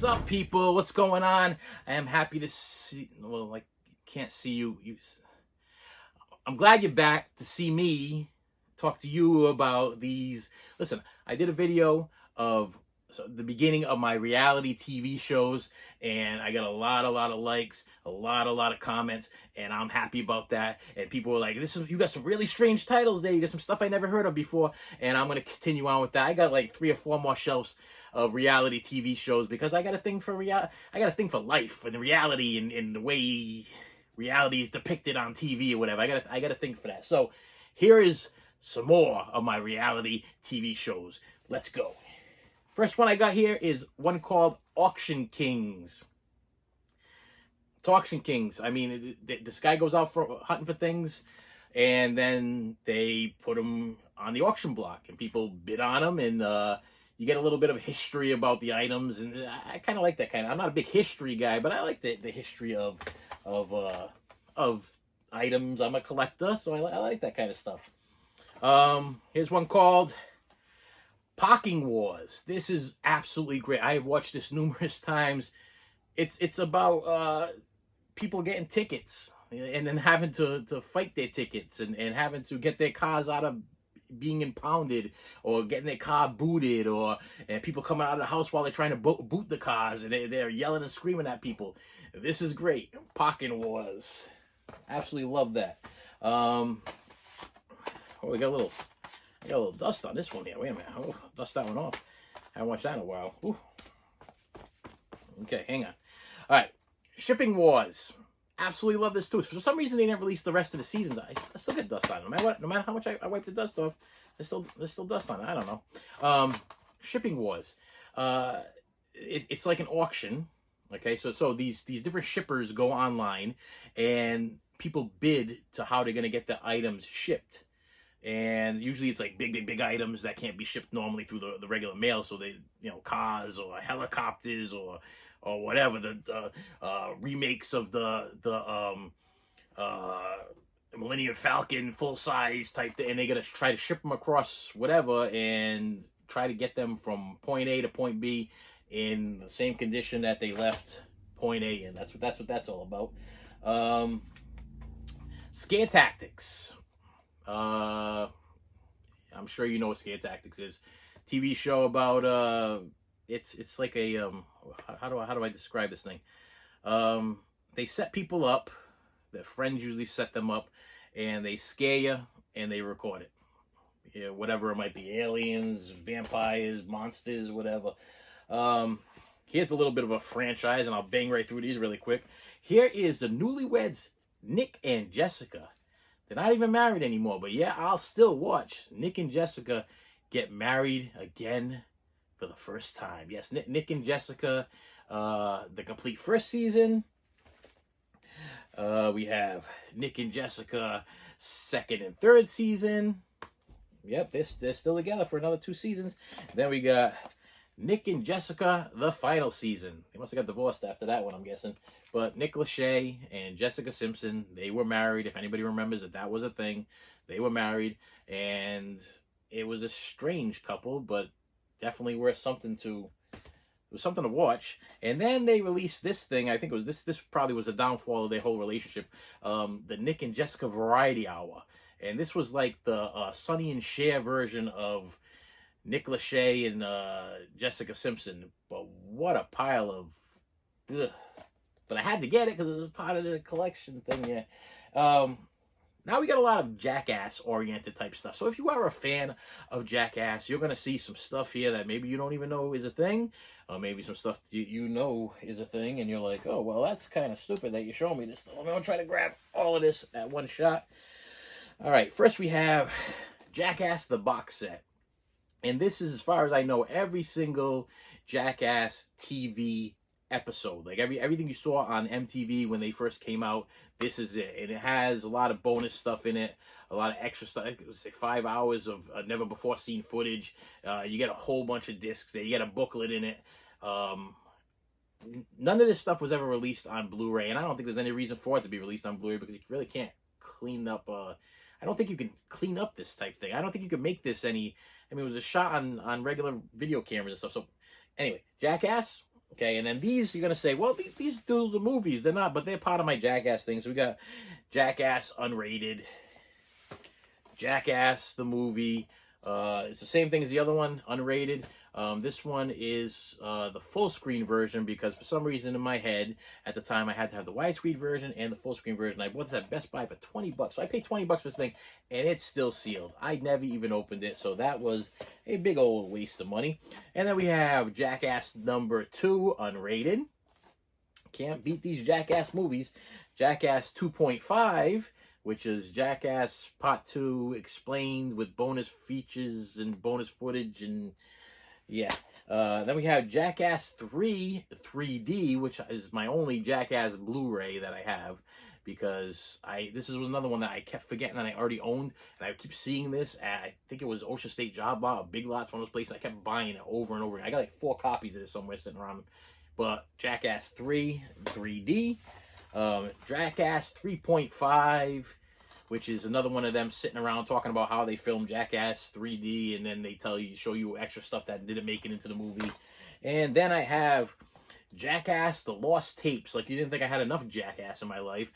up, people? What's going on? I am happy to see. Well, I can't see you. I'm glad you're back to see me talk to you about these. Listen, I did a video of the beginning of my reality TV shows, and I got a lot of likes, a lot of comments, and I'm happy about that. And people were like, you got some really strange titles there. You got some stuff I never heard of before, and I'm gonna continue on with that. I got like 3 or 4 more shelves of reality TV shows because I got a thing for I got a thing for life and reality and the way reality is depicted on TV or whatever. I got a thing for that. So here is some more of my reality TV shows. Let's go. First one I got here is one called Auction Kings. It's Auction Kings. I mean, this guy goes out for hunting for things, and then they put them on the auction block, and people bid on them, and you get a little bit of history about the items, and I kind of like that kind of. I'm not a big history guy, but I like the history of items. I'm a collector, so I like that kind of stuff. Here's one called Parking Wars. This is absolutely great. I have watched this numerous times. It's about people getting tickets and then having to fight their tickets and having to get their cars out of being impounded or getting their car booted, and people coming out of the house while they're trying to boot the cars, and they're yelling and screaming at people. This is great. Parking Wars. Absolutely love that. We got a little dust on this one here. Wait a minute. Oh, dust that one off. I haven't watched that in a while. Ooh. Okay, hang on. All right. Shipping Wars. Absolutely love this too. For some reason, they didn't release the rest of the seasons. I still get dust on them. No matter how much I wipe the dust off, there's still dust on it. I don't know. Shipping Wars. It's like an auction. Okay, so these different shippers go online, and people bid to how they're gonna get the items shipped. And usually it's like big items that can't be shipped normally through the regular mail. So they, cars or helicopters or whatever, the remakes of the Millennium Falcon full size type thing, and they gotta try to ship them across whatever and try to get them from point A to point B in the same condition that they left point A, and that's what that's all about. Scare Tactics. I'm sure you know what Scare Tactics is. TV show about it's like a how do I describe this thing? They set people up. Their friends usually set them up, and they scare you and they record it. Yeah, whatever it might be, aliens, vampires, monsters, whatever. Here's a little bit of a franchise, and I'll bang right through these really quick. Here is the newlyweds, Nick and Jessica. They're not even married anymore, but yeah, I'll still watch Nick and Jessica get married again for the first time. Yes, Nick and Jessica, the complete first season. We have Nick and Jessica, second and third season. Yep, they're still together for another 2 seasons. Then we got Nick and Jessica, the final season. They must have got divorced after that one, I'm guessing. But Nick Lachey and Jessica Simpson, they were married. If anybody remembers that was a thing, they were married, and it was a strange couple, but definitely worth something to. It was something to watch. And then they released this thing. I think it was this probably was a downfall of their whole relationship. The Nick and Jessica Variety Hour, and this was like the Sonny and Cher version of Nick Lachey and Jessica Simpson. But what a pile of. Ugh. But I had to get it because it was part of the collection thing here. Now we got a lot of Jackass-oriented type stuff. So if you are a fan of Jackass, you're going to see some stuff here that maybe you don't even know is a thing. Or maybe some stuff you know is a thing. And you're like, oh, well, that's kind of stupid that you're showing me this stuff. I'm going to try to grab all of this at one shot. All right, first we have Jackass the box set. And this is, as far as I know, every single Jackass TV episode. Like everything you saw on MTV when they first came out, this is it. And it has a lot of bonus stuff in it, a lot of extra stuff. It was like 5 hours of never before seen footage. You get a whole bunch of discs there. You get a booklet in it. None of this stuff was ever released on Blu-ray, and I don't think there's any reason for it to be released on Blu-ray because you really can't clean up. I don't think you can clean up this type thing. I don't think you can make this any. I mean, it was a shot on regular video cameras and stuff. So, anyway, Jackass. Okay, and then these, you're going to say, well, these dudes are movies. They're not, but they're part of my Jackass thing. So we got Jackass Unrated, Jackass the movie. It's the same thing as the other one, unrated. This one is the full screen version because for some reason in my head at the time I had to have the widescreen version and the full screen version. I bought this at Best Buy for 20 bucks. So I paid 20 bucks for this thing and it's still sealed. I never even opened it. So that was a big old waste of money. And then we have Jackass number 2 unrated. Can't beat these Jackass movies. Jackass 2.5, which is Jackass Part 2 explained with bonus features and bonus footage, and yeah. Then we have Jackass 3 3D, which is my only Jackass Blu-ray that I have, because this was another one that I kept forgetting that I already owned, and I keep seeing this at, I think it was Ocean State Job Lot or Big Lots, one of those places. I kept buying it over and over again. I got like 4 copies of this somewhere sitting around. But Jackass 3 3D, Jackass 3.5, which is another one of them sitting around talking about how they filmed Jackass 3D, and then they show you extra stuff that didn't make it into the movie. And then I have Jackass The Lost Tapes. Like, you didn't think I had enough Jackass in my life.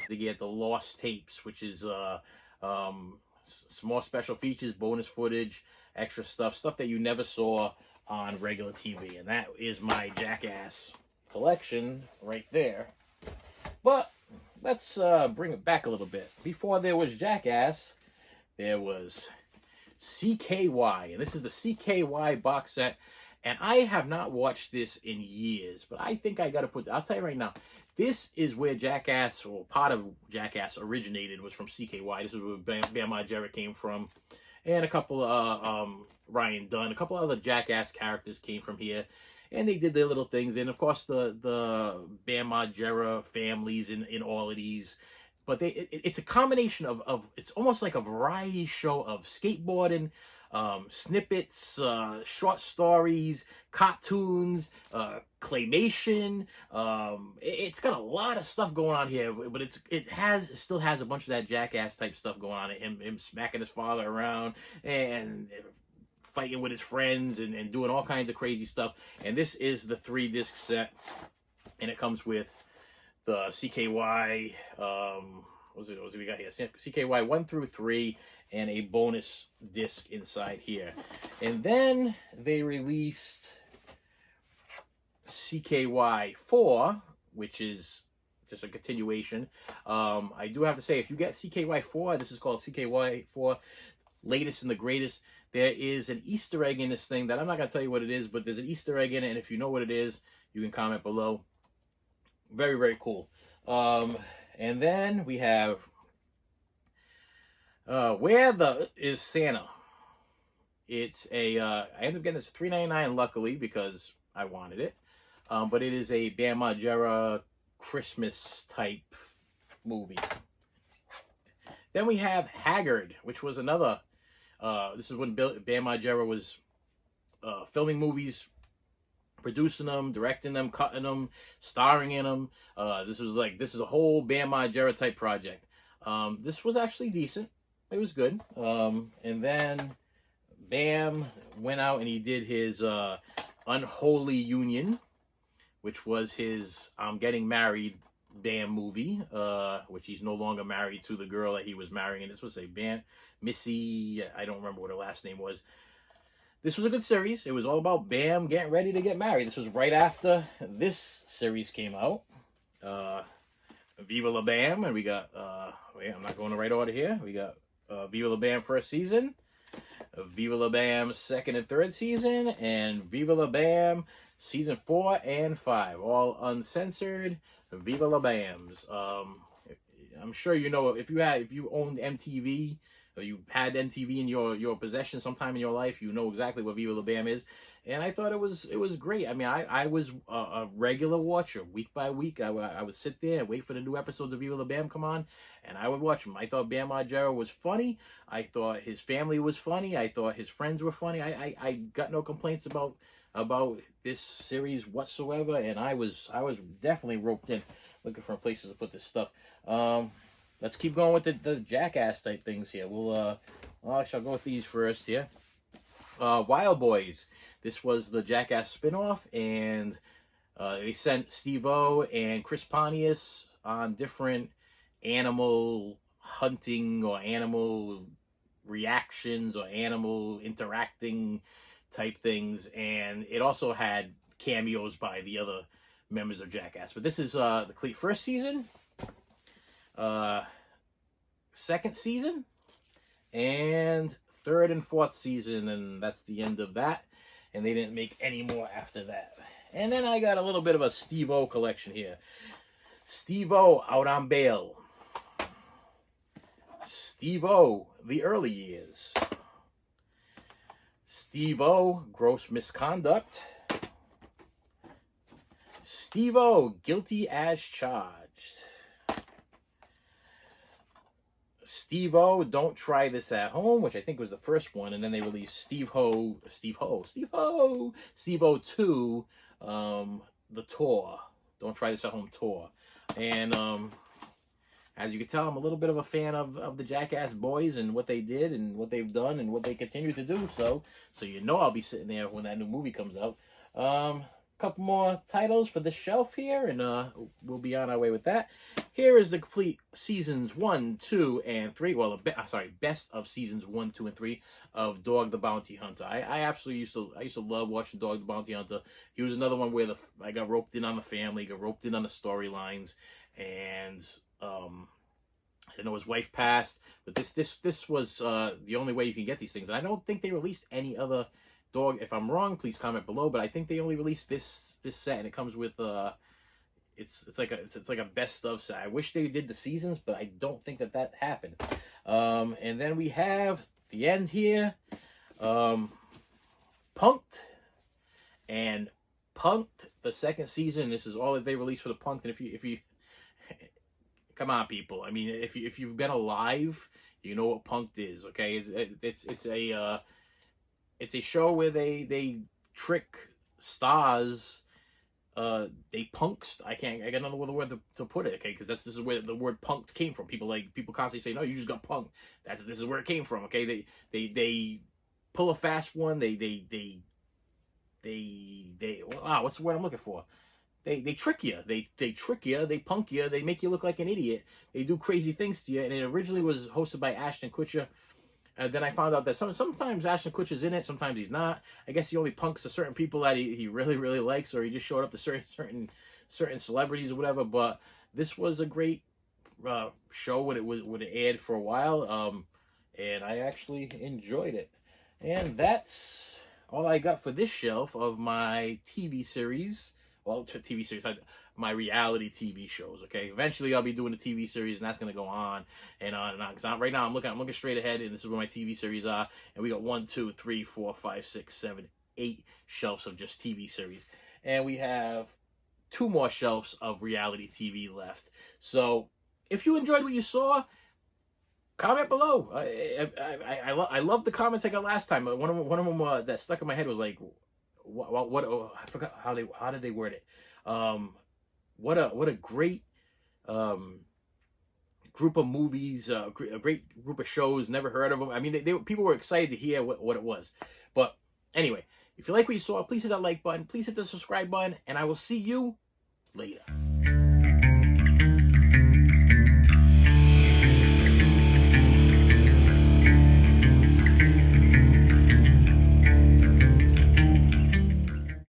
They get The Lost Tapes, which is some more special features, bonus footage, extra stuff that you never saw on regular TV. And that is my Jackass collection right there. But let's bring it back a little bit. Before there was Jackass, there was CKY. And this is the CKY box set. And I have not watched this in years, but I think I got to put, I'll tell you right now, this is where Jackass, or part of Jackass originated, was from CKY. This is where Bam Margera came from. And a couple of, Ryan Dunn, a couple other Jackass characters came from here. And they did their little things. And of course, the Bam Margera families in all of these. But it's a combination of, it's almost like a variety show of skateboarding, snippets, short stories, cartoons, claymation. It's got a lot of stuff going on here, but it still has a bunch of that Jackass type stuff going on. Him smacking his father around and fighting with his friends and doing all kinds of crazy stuff. And this is the 3-disc set, and it comes with the CKY, what we got here? CKY 1 through 3, and a bonus disc inside here. And then they released CKY 4, which is just a continuation. I do have to say, if you get CKY 4, this is called CKY 4, latest and the greatest. There is an Easter egg in this thing that I'm not going to tell you what it is, but there's an Easter egg in it, and if you know what it is, you can comment below. Very, very cool. And then we have Where is Santa? It's a I ended up getting this $3.99 luckily because I wanted it. But it is a Bam Margera Christmas type movie. Then we have Haggard, which was another this is when Bam Margera was filming movies, producing them, directing them, cutting them, starring in them. This is a whole Bam Margera type project. This was actually decent. It was good. And then Bam went out and he did his Unholy Union, which was his I'm Getting Married Bam movie, which he's no longer married to the girl that he was marrying. And this was a Bam, Missy, I don't remember what her last name was. This was a good series. It was all about Bam getting ready to get married. This was right after this series came out. Viva La Bam, and we got, wait, I'm not going the right order here. We got Viva La Bam first season, Viva La Bam second and third season, and Viva La Bam season 4 and 5, all uncensored. Viva La Bams. I'm sure you know if you owned MTV, or you had MTV in your possession sometime in your life, you know exactly what Viva La Bam is. And I thought it was great. I mean, I was a regular watcher. Week by week, I would sit there and wait for the new episodes of Viva La Bam come on, and I would watch them. I thought Bam Margera was funny. I thought his family was funny. I thought his friends were funny. I got no complaints about this series whatsoever, and I was definitely roped in, looking for places to put this stuff. Let's keep going with the Jackass type things here. We'll actually I'll go with these first here. Wild Boys. This was the Jackass spinoff, and they sent Steve-O and Chris Pontius on different animal hunting or animal reactions or animal interacting type things, and it also had cameos by the other members of Jackass. But this is the complete first season, second season, and third and fourth season, and that's the end of that. And they didn't make any more after that. And then I got a little bit of a Steve-O collection here. Steve-O out on bail. Steve-O, the early years. Steve-O, gross misconduct. Steve-O, guilty as charged. Steve-O, don't try this at home, which I think was the first one, and then they released Steve-O 2, the tour. Don't try this at home tour. And as you can tell, I'm a little bit of a fan of the Jackass boys and what they did and what they've done and what they continue to do. So you know I'll be sitting there when that new movie comes out. Couple more titles for the shelf here, and we'll be on our way with that. Here is the complete seasons 1, 2, and 3. Well, best of seasons 1, 2, and 3 of Dog the Bounty Hunter. I absolutely used to love watching Dog the Bounty Hunter. He was another one where I got roped in on the family, got roped in on the storylines, and I know his wife passed, but this was the only way you can get these things. And I don't think they released any other Dog. If I'm wrong, please comment below. But I think they only released this set, and it comes with it's like a best of set. I wish they did the seasons, but I don't think that happened. And then we have the end here, Punk'd, and Punk'd the second season. This is all that they released for the Punk'd. And if you come on, people. I mean, if you've been alive, you know what Punk'd is. Okay, it's a show where they trick stars. They punks. I got another word to put it. Okay, because this is where the word punked came from. People constantly say, "No, you just got punked." This is where it came from. Okay, they pull a fast one. They what's the word I'm looking for? They trick you. They trick you. They punk you. They make you look like an idiot. They do crazy things to you. And it originally was hosted by Ashton Kutcher. And then I found out that sometimes Ashton Kutcher's in it, sometimes he's not. I guess he only punks to certain people that he really, really likes, or he just showed up to certain celebrities or whatever. But this was a great show when it aired for a while, and I actually enjoyed it. And that's all I got for this shelf of my TV series. Well, TV series, my reality TV shows. Okay, eventually I'll be doing a TV series, and that's gonna go on and on and on. Because right now I'm looking straight ahead, and this is where my TV series are. And we got 1, 2, 3, 4, 5, 6, 7, 8 shelves of just TV series, and we have 2 more shelves of reality TV left. So if you enjoyed what you saw, comment below. I love the comments I got last time. One of them that stuck in my head was like, what I forgot how did they word it. What a great group of movies, a great group of shows. Never heard of them. I mean, people were excited to hear what it was. But anyway, if you like what you saw, please hit that like button. Please hit the subscribe button, and I will see you later.